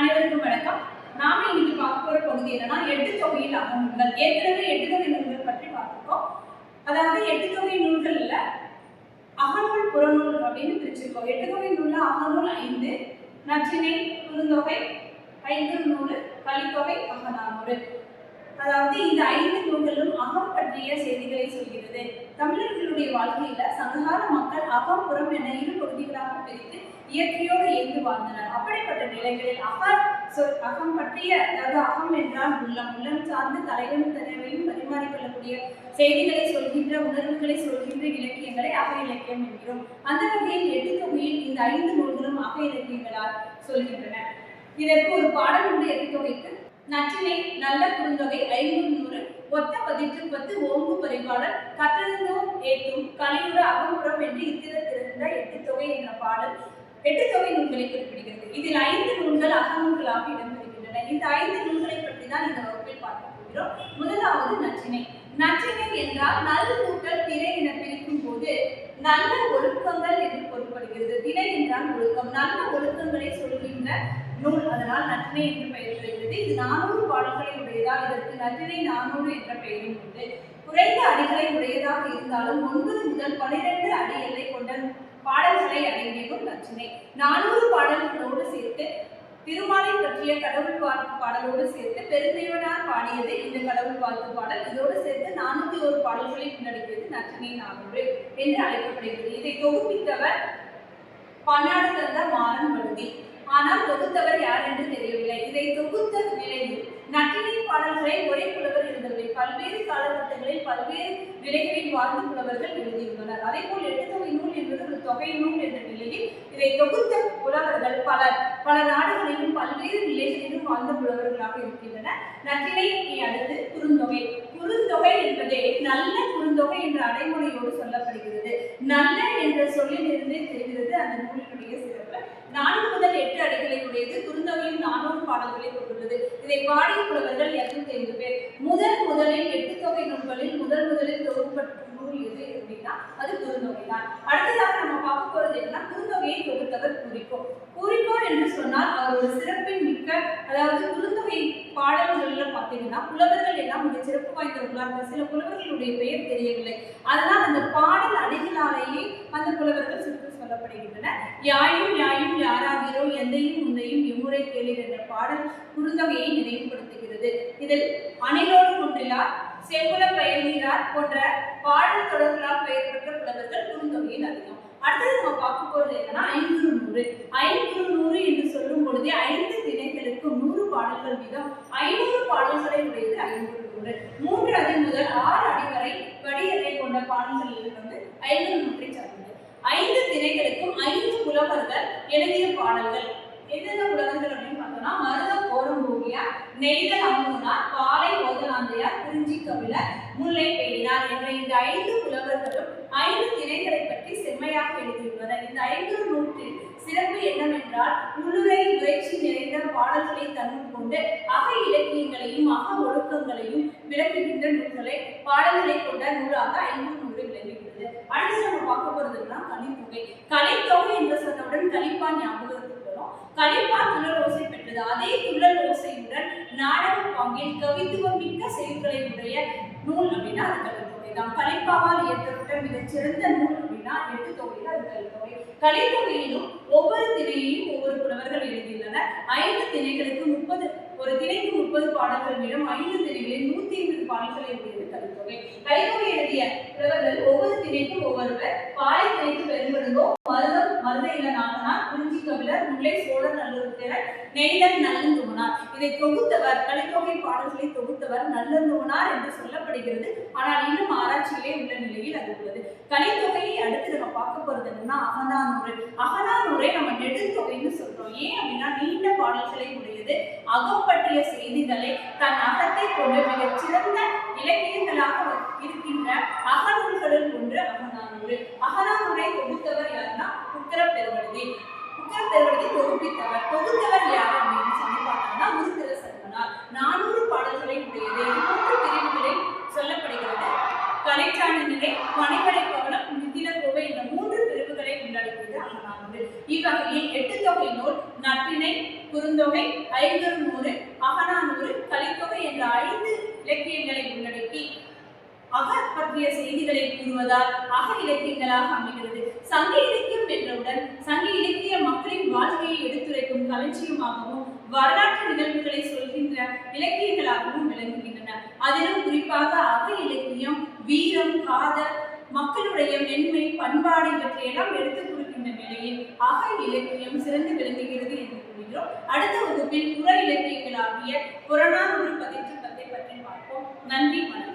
அனைவருக்கும் வணக்கம். நாம இன்னைக்கு பார்க்க போற பகுதி என்னன்னா எட்டு தொகையில் அகநூல்கள். ஏற்கனவே எட்டு தொகை நூல்கள் பற்றி பார்த்திருக்கோம். அதாவது எட்டு தொகை நூல்கள்ல அகநூல் புறநூல் அப்படின்னு பிரிச்சிருக்கோம். எட்டு தொகை நூல்ல அகநூல் 5, நற்றிணை, குறுந்தொகை, ஐங்குறுநூறு, கலித்தொகை, அகநானூறு. அதாவது இந்த 5 நூல்களும் அகம் பற்றிய செய்திகளை சொல்கிறது. தமிழர்களுடைய வாழ்க்கையில சங்ககால மக்கள் அகம் புறம் என இரு பகுதிகளாக பிரித்து இயற்கையோடு இயங்கி வாழ்ந்தனர். அப்படிப்பட்ட நிலைகளில் அகம் பற்றிய, அதாவது அகம் என்றால் உள்ளம், உள்ளம் சார்ந்து தலைவனும் தலைவையும் பரிமாறிக்கொள்ளக்கூடிய செய்திகளை சொல்கின்ற, உணர்வுகளை சொல்கின்ற இலக்கியங்களை அக இலக்கியம் என்கிறோம். அந்த வகையில் எட்டு தொகையில் இந்த 5 நூல்களும் அக இலக்கியங்களால் சொல்கின்றன. இதற்கு ஒரு பாடல் உண்டு. எட்டு தொகைக்கு நற்றிணை, நல்ல குறுந்தொகை, ஐங்குறுநூறு, ஒத்த பதிற்று 10, ஓங்கு பரிபாடல், கற்றறிந்தோம் ஏற்றும், கலியுற அகம்புறம் என்று இத்திரத்திருந்த எட்டு தொகை என்ற பாடல் எட்டு தொகை நூல்களை குறிப்பிடுகிறது. இதில் 5 நூல்கள் அகநூல்களாக இடம்பெறுகின்றன. இந்த 5 நூல்களை பற்றி தான் இந்த வகுப்பில் பார்க்க போகிறோம். முதலாவது நற்றிணை. நற்றிணை என்றால் நல் கூட்டல் திணை என பிரிக்கும் போது நல்ல ஒழுக்கங்கள் என்று பொருள்படுகிறது. திணை என்றால் ஒழுக்கம், நல்ல ஒழுக்கங்களை சொல்கின்ற நூல், அதனால் நற்றிணை என்று பெயர் பெறுகிறது. இது 400 பாடல்களை உடையதால் இதற்கு நற்றிணை 400 என்ற பெயரும் உண்டு. குறைந்த அடிகளை உடையதாக இருந்தாலும் 9 முதல் 12 அடி எல்லை கொண்ட பாடல்களை அடங்கியதும் நற்றிணை. 400 பாடல்களோடு சேர்த்து திருமாலை பற்றிய கடவுள் வாழ்த்து பாடலோடு சேர்த்து பெருந்தேவனார் பாடியது இந்த கடவுள் வாழ்த்து பாடல். இதோடு சேர்த்து 401 பாடல்களை உள்ளடக்கியது நற்றிணை 400 என்று அழைக்கப்படுகிறது. இதை தொகுப்பித்தவர் பன்னாடு தந்த மாறன் வழுதி. ஆனால் தொகுத்தவர் யார் என்று தெரியவில்லை. இதை தொகுத்த நிலையில் நற்றிணை பாடல்களை ஒரே புலவர் எழுதவில்லை. பல்வேறு காலகட்டங்களில் பல்வேறு நிலைகளில் வாழ்ந்த புலவர்கள் எழுதியுள்ளனர். அதே போல் எட்டு தொகை நூல் என்பது ஒரு தொகை நூல் என்ற நிலையில் இதை தொகுத்த புலவர்கள் பல நாடுகளிலும் பல்வேறு நிலைகளிலும் வாழ்ந்த புலவர்களாக இருக்கின்றனர். நற்றிணையை அடுத்து குறுந்தொகை. குறுந்தொகை என்பதே நல்ல குறுந்தொகை என்ற அடைமொழியோடு சொல்லப்படுகிறது. நல்ல என்ற சொல்லிலிருந்தே தெரிகிறது அந்த நூலினுடைய சிறப்பு. 4 முதல் 8 அடிகளை உடையது. குறுந்தொகையும் 400 பாடல்களை கொண்டுள்ளது. இதை பாடிய புலவர்கள் 205 பேர். முதலில் 8 தொகை நூல்களில் முதலில் தொகுக்கப்பட்ட நூல் எது அப்படின்னா அது குறுந்தொகை தான். அடுத்ததாக நம்ம பார்க்க போறது என்னன்னா குறுந்தொகையை தொகுத்தவர் பூரிக்கோ. பூரிக்கோ என்று சொன்னால் அவர் ஒரு சிறப்பின் மிக்க, அதாவது குறுந்தொகை பாடல்கள்ல பார்த்தீங்கன்னா புலவர்கள் எல்லாம் மிக சிறப்பு வாய்ந்தவர்களாக, சில புலவர்களுடைய பெயர் தெரியவில்லை. அதனால் அந்த பாடல் அடிகளாலேயே அந்த புலவர்கள் சுற்றி சொல்லப்படுகின்றன. யாயும் யாயும் யாராகிறோ எந்தையும் முந்தையும் எம்முறை கேளீர் என்ற பாடல் குறுந்தொகையை நினைவுபடுத்துகிறது. இதில் அணிலோடு குன்றிலார், செங்குல பெயர்கிறார் போன்ற பாடல் தொடர்களால் பெயர் பெற்ற புலவர்கள் குறுந்தொகையில் அதிகம். அடுத்தது நம்ம பார்க்க போறது என்னன்னா ஐங்குறுநூறு. ஐங்குறுநூறு என்று சொல்லும் பொழுதே 5 திணைகளுக்கு 100 பாடல்கள் வீதம் 500 பாடல்களை உடையது ஐங்குறுநூறு. 3 அடி முதல் 6 அடி வரை வடியலை கொண்ட பாடல்களில் வந்து ஐங்குறுநூற்றை சார்ந்தது. 5 திணைகளுக்கும் 5 புலவர்கள் எழுதிய பாடல்கள். எந்தெந்த புலவர்கள் அப்படின்னு பார்த்தோம்னா மருதம் கோரம்போகியார், நெய்தல் அம்மூனார், பாலை ஓதலாந்தையார், குறிஞ்சி கபிலர், முல்லை பெய்யினார் என்ற இந்த 5 புலவர்களும் 5 திணைகளை பற்றி செம்மையாக எழுதியுள்ளனர். இந்த ஐங்குறுநூற்றில் சிறப்பு என்னவென்றால் உள்ளுரை முயற்சி நிறைந்த பாடல்களை தன்னுள் கொண்டு அக இலக்கியங்களையும் அக ஒழுக்கங்களையும் விளக்குகின்ற நூல்களை பாடல்களை கொண்ட நூலாக ஐங்குறுநூறு விளங்குகிறது. அடுத்து நம்ம பார்க்க போறதுன்னா கலித்தொகை. கலித்தொகை என்று சொன்னவுடன் கலிப்பான் ஞாபகத்துக்கு வரும். கலிப்பான் துள்ளல் ஓசை பெற்றது. அதே துள்ளல் ஓசையுடன் நாடக பாங்கில் கவித்துவம் மிக்க செய்திகளை உடைய நூல் அப்படின்னா அது கலித்தொகை தான். கலிப்பாவால் இயற்றப்பட்ட மிகச்சிறந்த நூல் அப்படின்னா எட்டு தொகையில் அது கலித்தொகை. கலித்தொகையிலும் ஒவ்வொரு திணையையும் ஒவ்வொரு புலவர்கள் எழுதியுள்ளனர். 5 திணைகளுக்கு 30, ஒரு திணைக்கு 30 பாடல்கள் வீதம் 5 திணைகளில் 150 பாடல்களை எழுதியது கலித்தொகை. கலித்தொகை எழுதிய புலவர்கள் ஒவ்வொரு திணைக்கும் ஒவ்வொருவர். பாலை திணைக்கு பெரும்படுங்கோ, மருத இளநாகனார், குறிஞ்சி கபிலர், முல்லை சோழர் நல்லுருத்திரர், நெய்தல் நல்லந்துவனார். இதை தொகுத்தவர், கலித்தொகை பாடல்களை தொகுத்தவர் நல்லந்துவனார் என்று சொல்லப்படுகிறது. ஆனால் இன்னும் ஆராய்ச்சியிலே உள்ள நிலையில் அது உள்ளது. கலித்தொகையை அடுத்து நம்ம பார்க்க போறது என்னன்னா அகநானூறு. அகநானூரை நம்ம நெடுந்தொகைன்னு சொல்றோம். ஏன் அப்படின்னா நீண்ட பாடல்களை உடையது. அகம் பற்றிய செய்திகளை தன் அகத்தை கொண்டு மிகச் சிறந்த இலக்கியங்களாக இருக்கின்ற அகநூல்களில் ஒன்று அகநானூறு. அகநானூரை தொகுத்தவர் யாருன்னா உக்கரப்பெருவழுதி. உக்கரப்பெருவழுதி தொகுத்தவர் யார் அப்படின்னு சொல்லி பார்த்தோம்னா உருத்திர சர்மனார். 400 பாடல்களை உடையது. 3 பிரிவுகளில் சொல்லப்படுகிறது. கலைச்சான நிலை, மணிவடை பவனம், மிதில கோவை என்ற 3 பிரிவுகளை உள்ளடக்கியது அகநானூறு. இவ்வகையில் 8 தொகை நூல் நற்றிணை, குறுந்தொகை, ஐங்கருநூறு, அகநானூறு, கலித்தொகை என்ற 5 இலக்கியங்களை உள்ளடக்கி அக பற்றிய செய்திகளை கூறுவதால் அக இலக்கியங்களாக அமைகிறது. சங்க இலக்கியம் என்றவுடன் சங்க இலக்கிய மக்களின் வாழ்க்கையை எடுத்துரைக்கும் களஞ்சியமாகவும் வரலாற்று நிகழ்வுகளை சொல்கின்ற இலக்கியங்களாகவும் விளங்குகின்றன. அதிலும் குறிப்பாக அக இலக்கியம் வீரம், காதல், மக்களுடைய மென்மை, பண்பாடு இவற்றையெல்லாம் எடுத்துக் கொடுக்கின்ற நிலையில் அக இலக்கியம் சிறந்து விளங்குகிறது என்று கூறுகிறோம். அடுத்த வகுப்பில் புற இலக்கியங்களாகிய புறநானூறு, பதிற்றுப்பத்தை பற்றி பார்ப்போம். நன்றி, வணக்கம்.